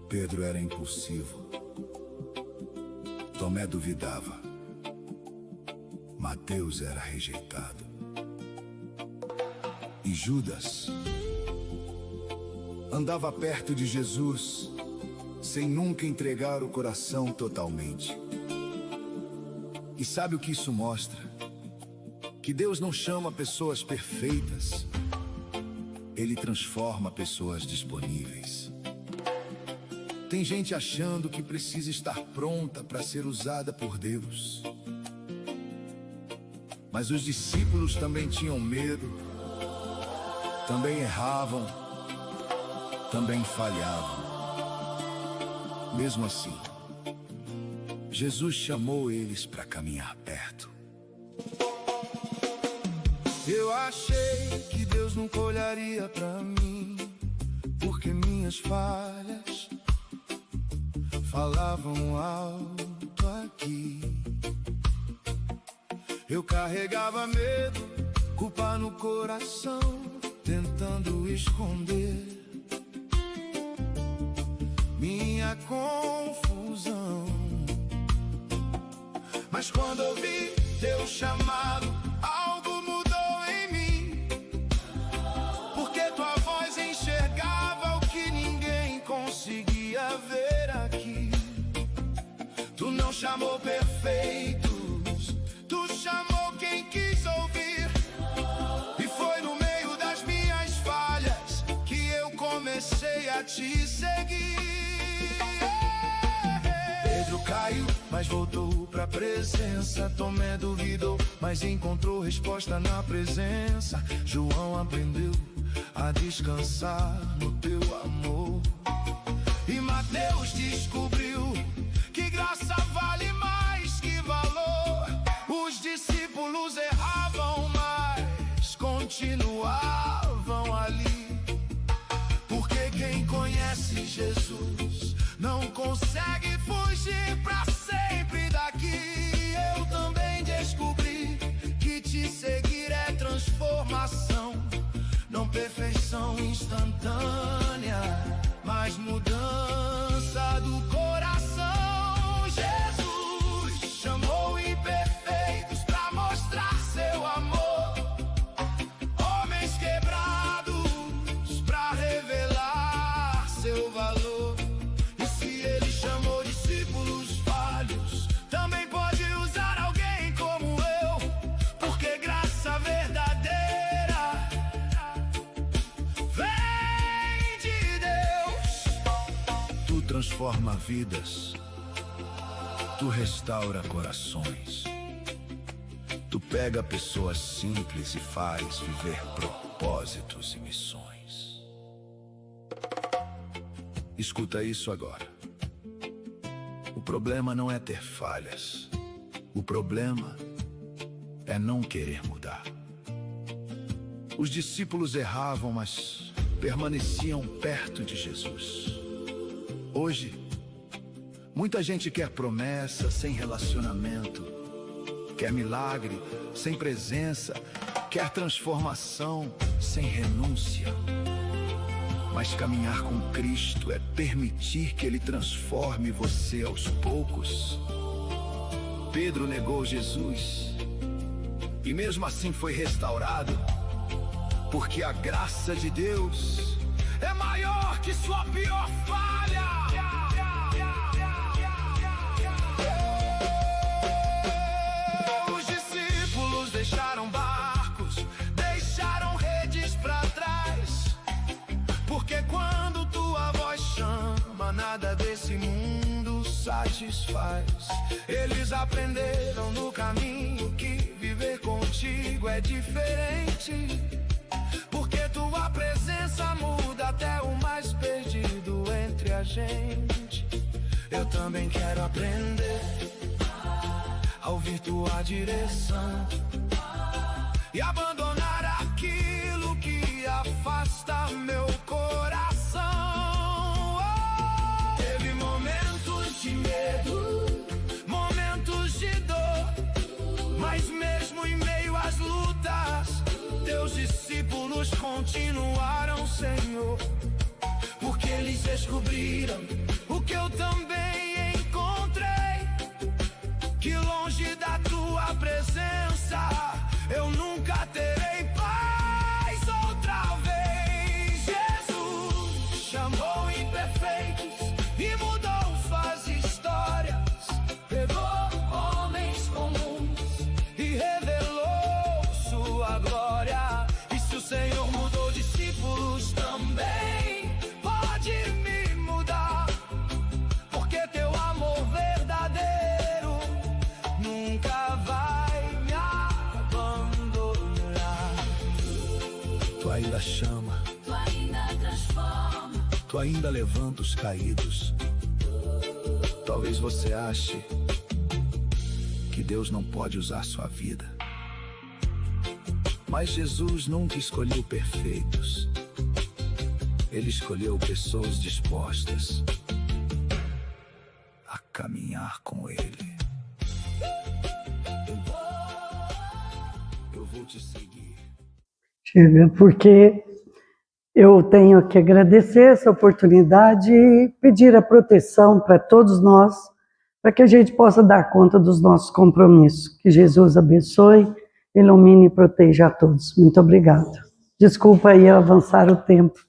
Pedro era impulsivo, Tomé duvidava, Mateus era rejeitado, e Judas andava perto de Jesus, sem nunca entregar o coração totalmente. E sabe o que isso mostra? Que Deus não chama pessoas perfeitas, Ele transforma pessoas disponíveis. Tem gente achando que precisa estar pronta para ser usada por Deus. Mas os discípulos também tinham medo, também erravam, também falhavam. Mesmo assim, Jesus chamou eles para caminhar perto. Eu achei que Deus nunca olharia para mim, porque minhas falhas falavam alto aqui. Eu carregava medo, culpa no coração, tentando esconder minha confusão. Mas quando ouvi teu chamado, algo mudou em mim, porque tua voz enxergava o que ninguém conseguia ver aqui. Tu não chamou perfeitos, tu chamou quem quis ouvir, e foi no meio das minhas falhas que eu comecei a te seguir. Pedro caiu, mas voltou pra presença. Tomé duvidou, mas encontrou resposta na presença. João aprendeu a descansar no teu amor. E Mateus descobriu que graça vale mais que valor. Os discípulos erravam, mas continuavam ali. Porque quem conhece Jesus não consegue fugir pra sempre daqui. Eu também descobri que te seguir é transformação, não perfeição instantânea, mas mudança do coração. Jesus chamou imperfeitos pra mostrar seu amor, homens quebrados pra revelar seu valor. E se ele chamou discípulos falhos, também pode usar alguém como eu, porque graça verdadeira vem de Deus. Tu transforma vidas, tu restaura corações, tu pega pessoas simples e faz viver propósitos e missões. Escuta isso agora. O problema não é ter falhas. O problema é não querer mudar. Os discípulos erravam, mas permaneciam perto de Jesus. Hoje, muita gente quer promessa sem relacionamento, quer milagre sem presença, quer transformação sem renúncia. Mas caminhar com Cristo é permitir que Ele transforme você aos poucos. Pedro negou Jesus e mesmo assim foi restaurado, porque a graça de Deus é maior que sua pior falha. Os discípulos deixaram barcos, deixaram redes pra trás, porque quando tua voz chama, nada desse mundo satisfaz. Eles aprenderam no caminho que viver contigo é diferente, porque tua presença muda até o mais perdido entre a gente. Eu também quero aprender a ouvir tua direção e abandonar aquilo que afasta meu coração. Teve momentos de medo, momentos de dor, mas mesmo em meio às lutas, teus discípulos continuaram, Senhor, porque eles descobriram o que eu também encontrei, que longe da tua presença eu nunca terei paz outra vez. Jesus chamou imperfeitos e mudou suas histórias, pegou homens comuns e revelou sua glória. E se o Senhor mudou discípulos, também pode me mudar, porque teu amor verdadeiro nunca vai me abandonar. Tu ainda chama, tu ainda transforma, tu ainda levanta os caídos. Talvez você ache que Deus não pode usar sua vida, mas Jesus nunca escolheu perfeitos. Ele escolheu pessoas dispostas a caminhar com Ele. Eu vou te seguir. Chega, porque eu tenho que agradecer essa oportunidade e pedir a proteção para todos nós, para que a gente possa dar conta dos nossos compromissos. Que Jesus abençoe, ilumine e proteja a todos. Muito obrigado. Desculpa aí avançar o tempo.